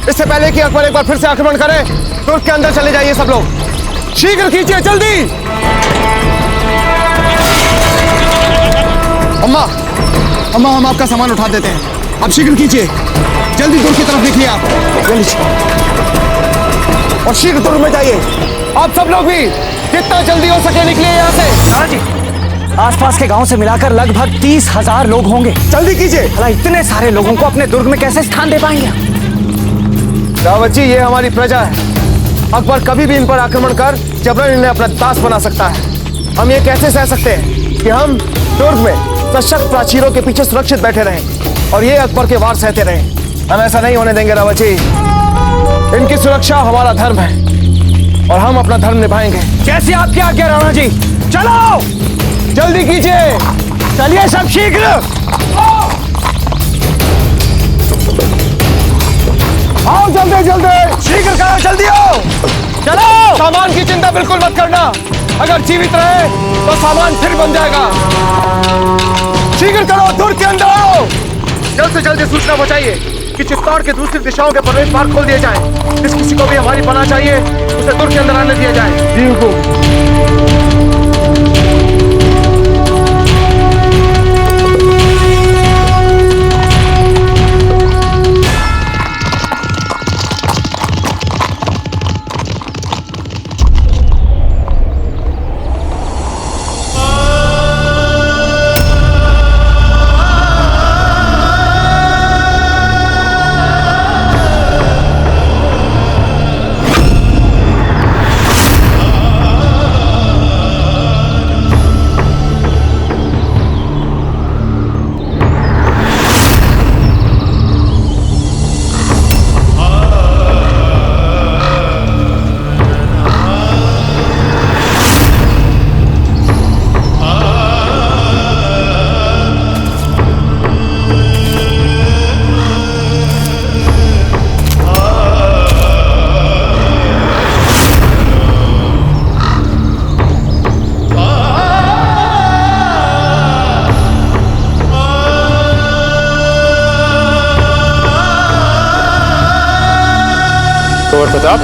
इससे पहले कि अकबर एक बार फिर से आक्रमण करे, तुर्क के अंदर चले जाइए सब लोग। शीघ्र कीजिए, जल्दी। अम्मा, अम्मा, हम आपका सामान उठा देते हैं, अब शीघ्र कीजिए, जल्दी दुर्ग की तरफ निकलिए आप। जल्दी और शीघ्र दुर्ग में जाइए। आप सब लोग भी जितना जल्दी हो सके निकलिए यहाँ से। जी, आसपास के गांव से मिलाकर लगभग 30,000 लोग होंगे। जल्दी कीजिए। भला इतने सारे लोगों को अपने दुर्ग में कैसे स्थान दे पाएंगे? रावत जी, ये हमारी प्रजा है। अकबर कभी भी इन पर आक्रमण कर जबरन इन्हें अपना दास बना सकता है। हम ये कैसे सह सकते हैं कि हम दुर्ग में सशक्त प्राचीरों के पीछे सुरक्षित बैठे रहें और ये अकबर के वार सहते रहें। हम ऐसा नहीं होने देंगे रावत जी। इनकी सुरक्षा हमारा धर्म है और हम अपना धर्म निभाएंगे। जैसी आपकी आज्ञा राणा जी। चलो, जल्दी कीजिए, चलिए सब शीघ्र। आओ जल्दी जल्दी, शीघ्र करो, जल्दी आओ। चलो। सामान की चिंता बिल्कुल मत करना। अगर जीवित रहे तो सामान फिर बन जाएगा। शीघ्र करो, दुर्ग के अंदर आओ। जल्द से जल्द सूचना पहुंचाइए कि चित्तौड़ के दूसरी दिशाओं के प्रवेश मार्ग खोल दिए जाएं। जिस किसी को भी हमारी पनाह चाहिए उसे दुर्ग के अंदर आने दिया जाए। जी हुकुम। कुंवर प्रताप,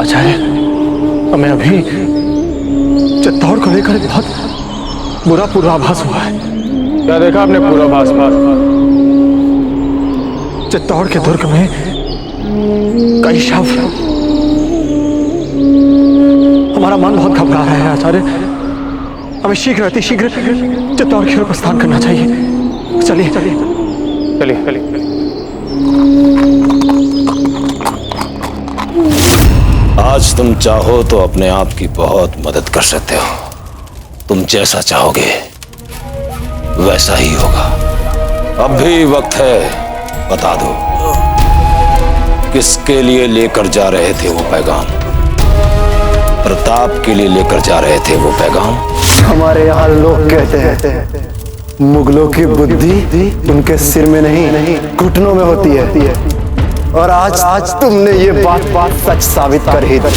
आचार्य, हमें अभी चित्तौड़ को लेकर बहुत बुरा पूर्वाभास हुआ है। क्या देखा आपने पूर्वाभास में? चित्तौड़ के दुर्ग में कई शव। हमारा मन बहुत घबरा रहा है आचार्य। हमें शीघ्र अति शीघ्र चित्तौड़ की ओर प्रस्थान करना चाहिए। चलिए चलिए चलिए चलिए। आज तुम चाहो तो अपने आप की बहुत मदद कर सकते हो। तुम जैसा चाहोगे वैसा ही होगा। अब भी वक्त है, बता दो किसके लिए लेकर जा रहे थे वो पैगाम? प्रताप के लिए लेकर जा रहे थे वो पैगाम? हमारे यहाँ लोग कहते हैं मुगलों की बुद्धि उनके सिर में नहीं घुटनों में होती है। और आज तुमने ये बात सच साबित कर ही दी।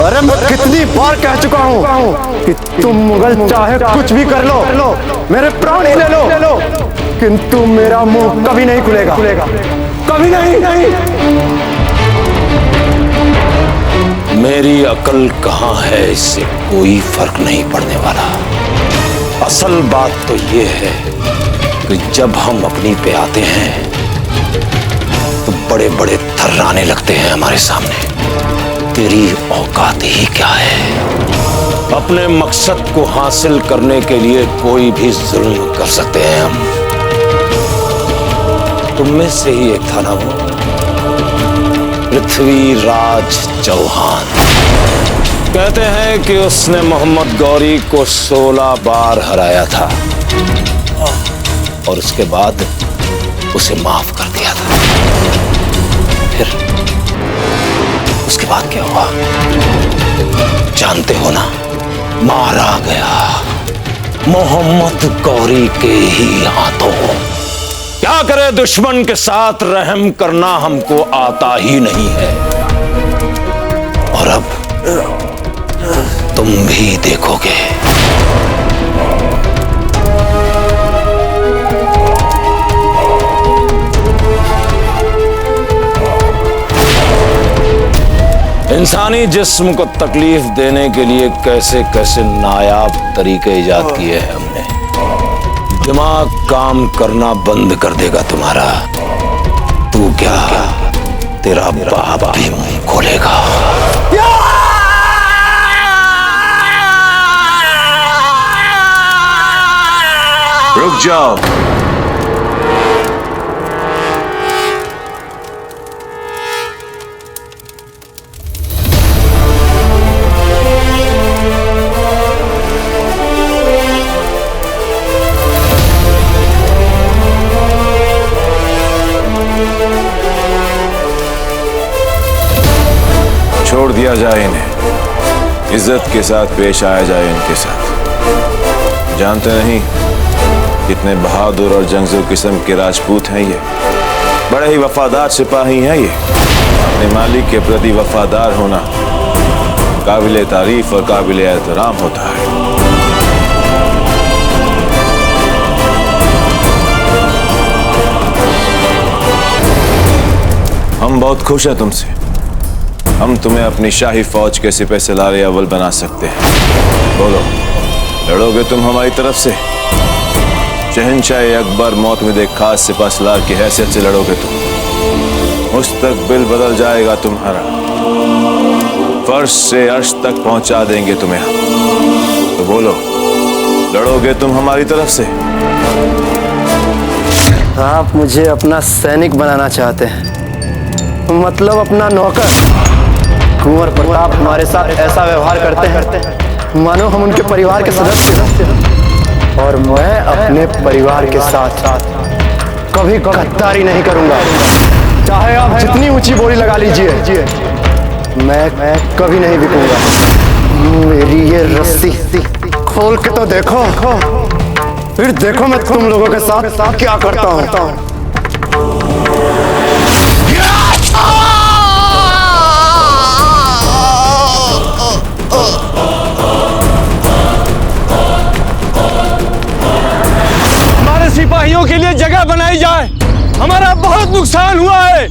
अरे मैं कितनी बार कह चुका हूँ कि तुम मुगल चाहे कुछ भी कर लो, मेरे प्राण ही ले लो, किंतु मेरा मुंह कभी नहीं खुलेगा, कभी नहीं। मेरी अकल कहाँ है इससे कोई फर्क नहीं पड़ने वाला। असल बात तो ये है कि जब हम अपनी पे आते हैं तो बड़े बड़े थर्राने लगते हैं हमारे सामने। तेरी औकात ही क्या है? अपने मकसद को हासिल करने के लिए कोई भी जुल्म कर सकते हैं हम। तुम में से ही एक था ना वो पृथ्वीराज चौहान। कहते हैं कि उसने मोहम्मद गौरी को 16 बार हराया था और उसके बाद उसे माफ कर दिया था। फिर उसके बाद क्या हुआ जानते हो ना? मारा गया मोहम्मद गौरी के ही हाथों। क्या करे, दुश्मन के साथ रहम करना हमको आता ही नहीं है। और अब तुम भी देखोगे। इंसानी जिस्म को तकलीफ देने के लिए कैसे कैसे नायाब तरीके इजाद किए हैं हमने। दिमाग काम करना बंद कर देगा तुम्हारा। तू क्या, तेरा बाप भी मुंह खोलेगा। रुक जाओ। छोड़ दिया जाए इन्हें, इज्जत के साथ पेश आया जाए इनके साथ। जानते नहीं कितने बहादुर और जंगजू किस्म के राजपूत हैं ये। बड़े ही वफादार सिपाही हैं ये। अपने मालिक के प्रति वफादार होना काबिले तारीफ और काबिले एहतराम होता है। हम बहुत खुश हैं तुमसे। हम तुम्हें अपनी शाही फौज के सिपह सलार अव्वल बना सकते हैं। बोलो, लड़ोगे तुम हमारी तरफ से? शहंशाह अकबर मौत में एक खास सिपह सलार की हैसियत से लड़ोगे तुम। मुस्तकबिल बदल जाएगा तुम्हारा। फर्श से अर्श तक पहुंचा देंगे तुम्हें हम। तो बोलो, लड़ोगे तुम हमारी तरफ से? आप मुझे अपना सैनिक बनाना चाहते हैं, मतलब अपना नौकर। कुंवर प्रताप हमारे साथ ऐसा व्यवहार करते हैं मानो हम उनके परिवार के सदस्य हैं। और मैं अपने परिवार के साथ कभी गद्दारी नहीं करूंगा। चाहे आप जितनी ऊंची बोली लगा लीजिए, मैं कभी नहीं बिकूंगा। मेरी ये रस्सी खोल के तो देखो, फिर देखो मैं तुम लोगों के साथ क्या करता हूँ। सिपाहियों के लिए जगह बनाई जाए। हमारा बहुत नुकसान हुआ है।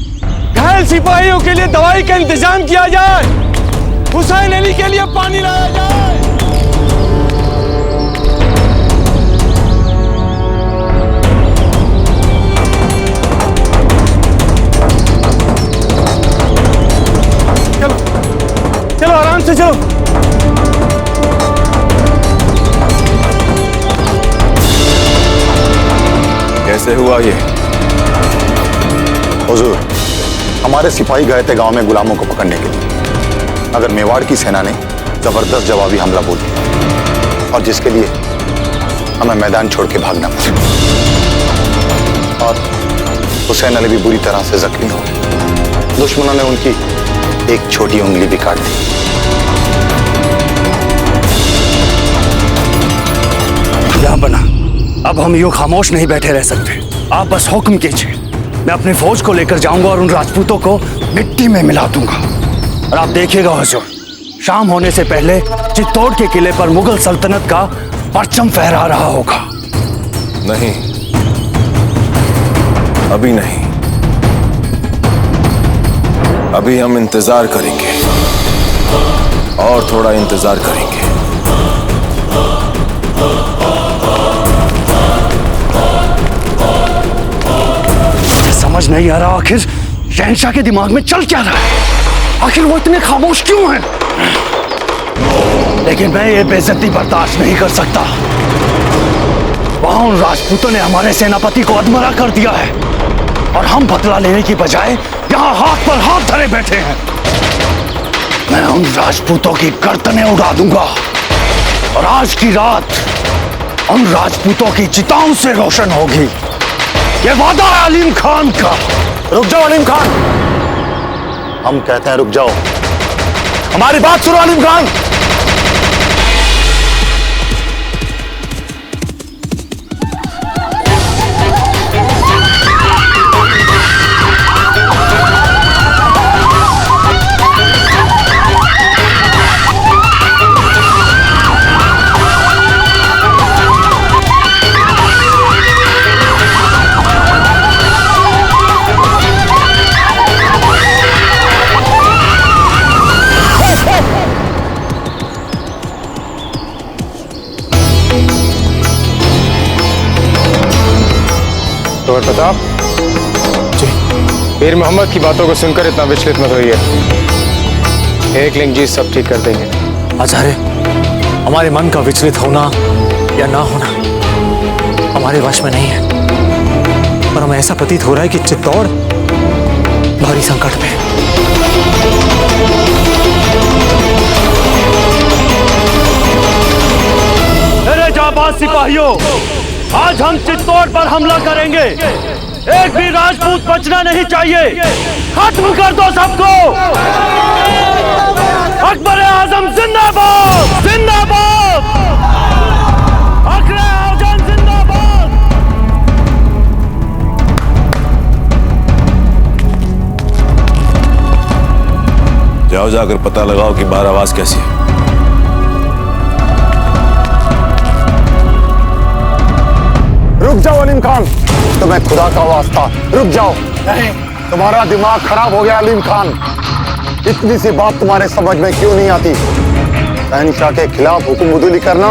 घायल सिपाहियों के लिए दवाई का इंतजाम किया जाए। हुसैन अली के लिए पानी लाया जाए। चलो चलो, आराम से चलो। कैसे हुआ ये? हुजूर, हमारे सिपाही गए थे गांव में गुलामों को पकड़ने के लिए। अगर मेवाड़ की सेना ने जबरदस्त जवाबी हमला बोल दिया, और जिसके लिए हमें मैदान छोड़ के भागना पड़ा। और हुसैन अली भी बुरी तरह से जख्मी हो गए। दुश्मनों ने उनकी एक छोटी उंगली भी काट दी। क्या बना? अब हम यूं खामोश नहीं बैठे रह सकते। आप बस हुक्म कीजिए। मैं अपनी फौज को लेकर जाऊंगा और उन राजपूतों को मिट्टी में मिला दूंगा। और आप देखिएगा हुजूर, शाम होने से पहले चित्तौड़ के किले पर मुगल सल्तनत का परचम फहरा रहा होगा। नहीं, अभी नहीं। अभी हम इंतजार करेंगे और थोड़ा इंतजार करेंगे। समझ नहीं आ रहा आखिर शहंशाह के दिमाग में चल क्या रहा है। आखिर वो इतने खामोश क्यों हैं? लेकिन मैं ये बेइज्जती बर्दाश्त नहीं कर सकता। वहां उन राजपूतों ने हमारे सेनापति को अधमरा कर दिया है और हम बदला लेने की बजाय यहाँ हाथ पर हाथ धरे बैठे हैं। मैं उन राजपूतों की गर्दनें उड़ा दूंगा और आज की रात उन राजपूतों की चिताओं से रोशन होगी। ये वादा है अलीम खान का। रुक जाओ अलीम खान, हम कहते हैं रुक जाओ। हमारी बात सुनो अलीम खान। प्रताप जी, वीर मोहम्मद की बातों को सुनकर इतना विचलित मत होइए। एक लिंग जी सब ठीक कर देंगे। आचार्य, हमारे मन का विचलित होना या ना होना हमारे वश में नहीं है, पर हमें ऐसा प्रतीत हो रहा है कि चित्तौड़ भारी संकट में। मेरे जाबाज सिपाहियों, आज हम चित्तौड़ पर हमला करेंगे। एक भी राजपूत बचना नहीं चाहिए। खत्म कर दो सबको। अकबर आजम जिंदाबाद, जिंदाबाद। अकबर आजम जिंदाबाद। जाओ जाकर पता लगाओ कि बाहर आवाज कैसी है। रुक जाओ अलीम खान, तुम्हें खुदा का वास्ता रुक जाओ। नहीं, तुम्हारा दिमाग खराब हो गया अलीम खान। इतनी सी बात तुम्हारे समझ में क्यों नहीं आती? शहंशाह के खिलाफ हुक्म करना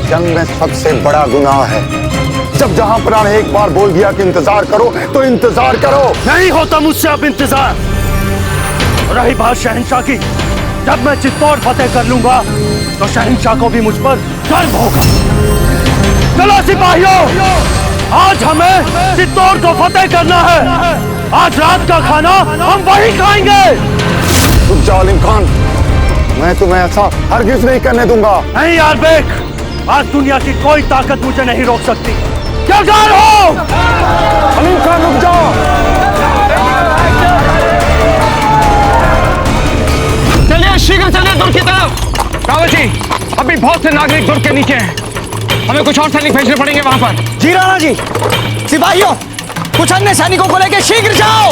जंग में सबसे बड़ा गुनाह है। जब जहां पनाह ने एक बार बोल दिया कि इंतजार करो तो इंतजार करो। नहीं होता मुझसे अब इंतजार। रही बात शहंशाह की, जब मैं चित्तौड़ फतेह कर लूंगा तो शहंशाह को भी मुझ पर गर्व होगा। चलो सिपाहियों, आज हमें चित्तौड़ को फतेह करना है। आज रात का खाना हम वही खाएंगे। रुक जाओ अलीम खान, मैं तुम्हें ऐसा हरगिज नहीं करने दूंगा। नहीं यार बेक, आज दुनिया की कोई ताकत मुझे नहीं रोक सकती। क्या कार हो? अलीम खान रुक जाओ। चलिए शीघ्र चलिए दुर्ग की तरफ। रावत जी, अभी बहुत से नागरिक दुर्ग के नीचे हैं। हमें कुछ और सैनिक भेजने पड़ेंगे वहां पर। जी राणा जी। सिपाहियों, कुछ अन्य सैनिकों को लेकर शीघ्र जाओ।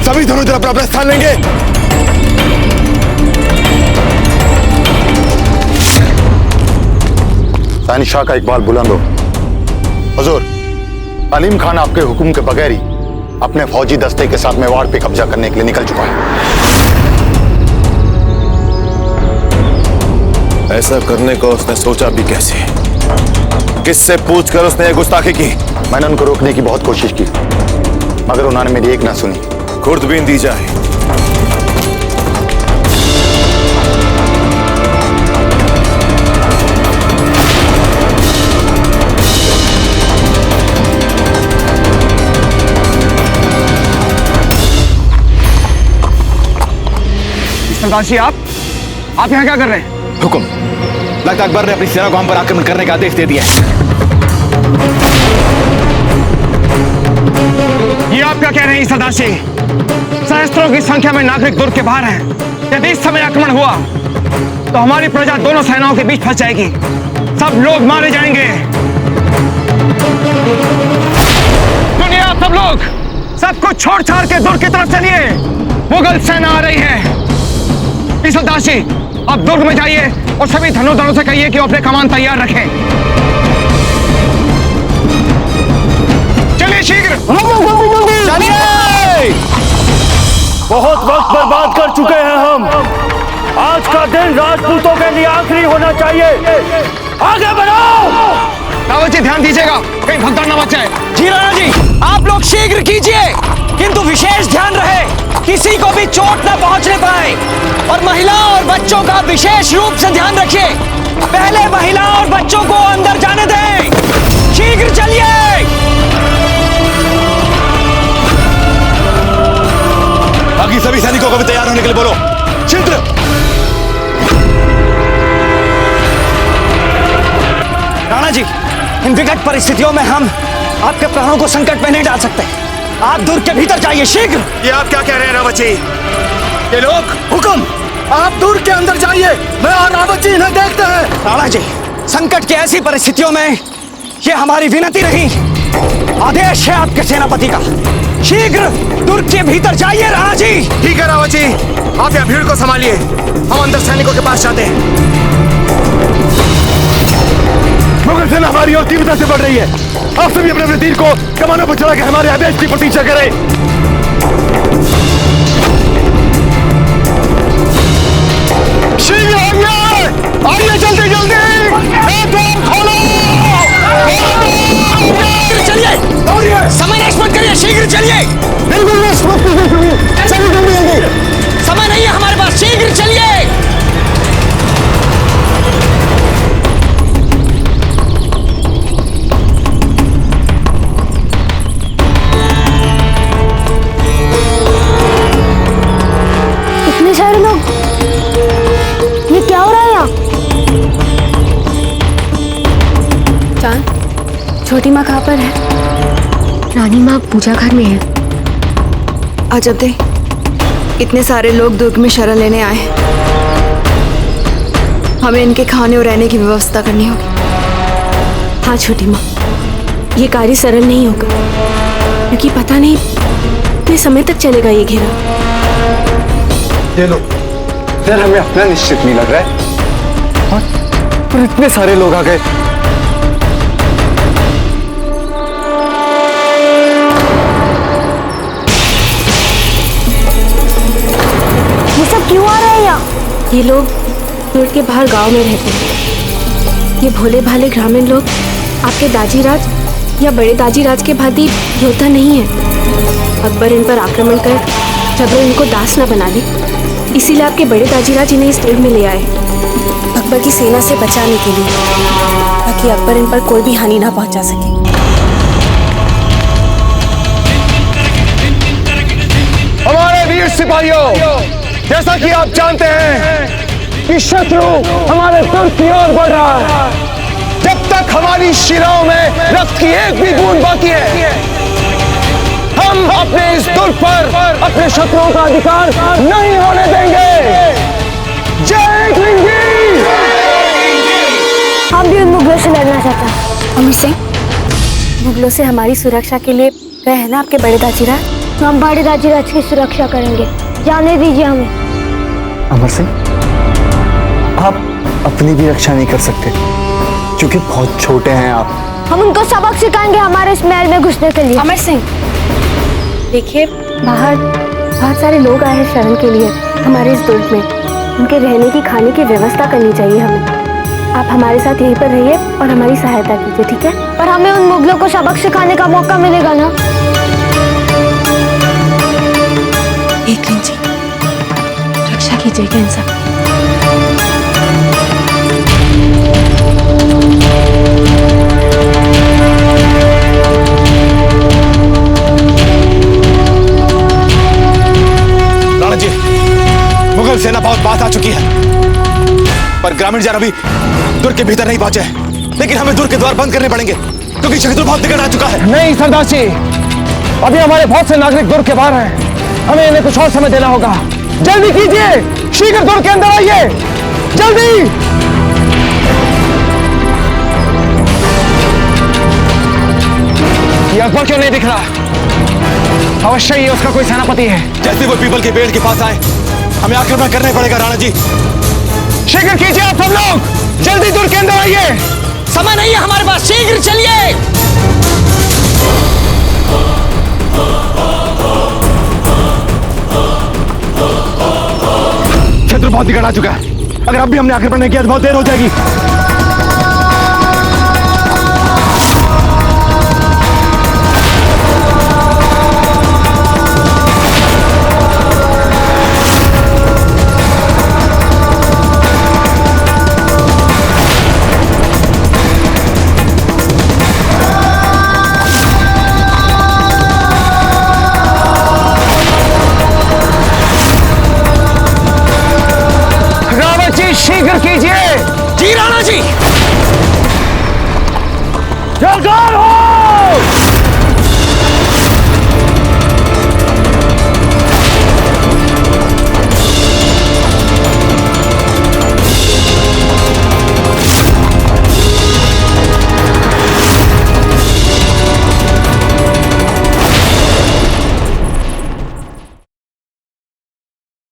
सभी दोनों तरफ अपना स्थान लेंगे। शहंशाह का इकबाल बुलंद हो। हुजूर, अलीम खान आपके हुक्म के बगैर ही अपने फौजी दस्ते के साथ मेवाड़ पे कब्जा करने के लिए निकल चुका है। ऐसा करने को उसने सोचा भी कैसे? किससे पूछकर उसने ये गुस्ताखी की? मैंने उनको रोकने की बहुत कोशिश की, मगर उन्होंने मेरी एक ना सुनी। खुर्दबीन दी जाए। सरदार जी, आप यहाँ क्या कर रहे हैं? हुक्म, लगता अकबर ने अपनी सेना को हम पर आक्रमण करने का आदेश दे दिया है। ये आप क्या कह रहे हैं सरदार जी? सहस्त्रों की संख्या में नागरिक दुर्ग के बाहर हैं। यदि इस समय आक्रमण हुआ तो हमारी प्रजा दोनों सेनाओं के बीच फंस जाएगी। सब लोग मारे जाएंगे। दुनिया, सब लोग सब कुछ छोड़ छाड़ के दुर्ग की तरफ चलिए। मुगल सेना आ रही है। सरदार जी, आप दुर्ग में जाइए और सभी धनुर्धरों से कहिए कि वो अपने कमान तैयार रखें। चलिए शीघ्र चलिए। बहुत वक्त बर्बाद कर चुके हैं हम। आज का दिन राजपूतों के लिए आखिरी होना चाहिए। आगे बढ़ो। रावत जी, ध्यान दीजिएगा कहीं भगदड़ न मच जाए। जी राणा जी, आप लोग शीघ्र कीजिए, किंतु विशेष ध्यान रहे किसी को भी चोट न पहुंचने पाए। और महिलाओं और बच्चों का विशेष रूप से ध्यान रखिए। पहले महिलाओं और बच्चों को अंदर जाने दें। शीघ्र चलिए। बाकी सभी सैनिकों को भी तैयार होने के लिए बोलो। शीघ्र। राणा जी, इन विकट परिस्थितियों में हम आपके प्राणों को संकट में नहीं डाल सकते। आप दुर्ग के भीतर जाइए शीघ्र। ये आप क्या कह रहे हैं रावत जी? ये लोग हुक्म, आप दुर्ग के अंदर जाइए। मैं और रावत जी इन्हें देखते हैं। राणा जी, संकट की ऐसी परिस्थितियों में ये हमारी विनती रही। आदेश है आपके सेनापति का। शीघ्र दुर्ग के भीतर जाइए राणा जी। ठीक है रावत जी, आप यहाँ भीड़ को संभालिए। हम अंदर सैनिकों के पास जाते हैं। मुगल सेना हमारी ओर तीव्रता से बढ़ रही है। आप सभी अपने अपने तीर को कमानों पर चला के हमारे आदेश की प्रतीक्षा करें। शीघ्र आइए, जल्दी जल्दी खोलो। चलिए, समय नष्ट मत करिए, शीघ्र चलिए। बिल्कुल नष्ट मत करिए, चलिए जल्दी जल्दी। समय नहीं है हमारे पास, शीघ्र चलिए। इतने सारे लोग, ये क्या हो रहा है यहाँ? चांद, छोटी माँ कहाँ पर है? रानी माँ पूजा घर में है। आज अब दे, इतने सारे लोग दुर्ग में शरण लेने आए हैं। हमें इनके खाने और रहने की व्यवस्था करनी होगी। हाँ छोटी माँ, ये कार्य सरल नहीं होगा, क्योंकि पता नहीं कितने समय तक चलेगा ये घेरा। ये लो, यार हमें अपना निश्चित नहीं लग रहा है। और इतने सारे लोग आ गए। ये सब क्यों आ रहे हैं यहाँ? ये लोग दुर्ग के बाहर गांव में रहते हैं। ये भोले भाले ग्रामीण लोग आपके दाजी राज या बड़े दाजी राज के भांति योद्धा नहीं है। अकबर इन पर आक्रमण कर जबरन इनको दास न बना ले, इसीलिए आपके बड़े दाजी राज इन्हें इस दुर्ग में ले आए, अकबर की सेना से बचाने के लिए, ताकि अकबर इन पर कोई भी हानि ना पहुंचा सके। हमारे वीर सिपाहियों, जैसा कि आप जानते हैं कि शत्रु हमारे दुर्ग की ओर बढ़ रहा है। जब तक हमारी शिराओं में रक्त की एक भी बूंद बाकी है, हम अपने इस दुर्ग पर अपने शत्रुओं का अधिकार नहीं होने देंगे। जय हिंद जी। हम भी उन मुगलों से लड़ना चाहते हैं। अमर सिंह, मुगलों से हमारी सुरक्षा के लिए गए हैं ना आपके बड़े दाजी राज? तो हम बड़े दाजी राज की सुरक्षा करेंगे, जाने दीजिए हमें। अमर सिंह, आप अपनी भी रक्षा नहीं कर सकते, क्योंकि बहुत छोटे हैं आप। हम उनको सबक सिखाएंगे हमारे इस महल में घुसने के लिए। अमर सिंह, देखिए बाहर बहुत सारे लोग आए हैं शरण के लिए हमारे इस दुर्ग में। उनके रहने की खाने की व्यवस्था करनी चाहिए हमें। आप हमारे साथ यहीं पर रहिए और हमारी सहायता कीजिए, ठीक है? और हमें उन मुगलों को सबक सिखाने का मौका मिलेगा ना? एक जी, रक्षा कीजिएगा इन सब। राणा जी, मुगल सेना बहुत पास आ चुकी है, पर ग्रामीण जन अभी दुर्ग के भीतर नहीं पहुंचे। लेकिन हमें दुर्ग के द्वार बंद करने पड़ेंगे, क्योंकि शत्रु बहुत निकट आ चुका है। नहीं सरदार जी, अभी हमारे बहुत से नागरिक दुर्ग के बाहर हैं। हमें इन्हें कुछ और समय देना होगा। जल्दी कीजिए, शीघ्र दुर्ग के अंदर आइए, जल्दी। ये अकबर क्यों नहीं दिख रहा? अवश्य ही उसका कोई सेनापति है। जैसे वो पीपल के पेड़ के पास आए, हमें आक्रमण करना पड़ेगा। राणा जी, शीघ्र कीजिए आप सब लोग, जल्दी दुर्ग के अंदर आइए। समय नहीं है हमारे पास, शीघ्र चलिए। शत्रु बहुत निकट आ चुका है। अगर अब भी हमने आक्रमण नहीं किया तो बहुत देर हो जाएगी।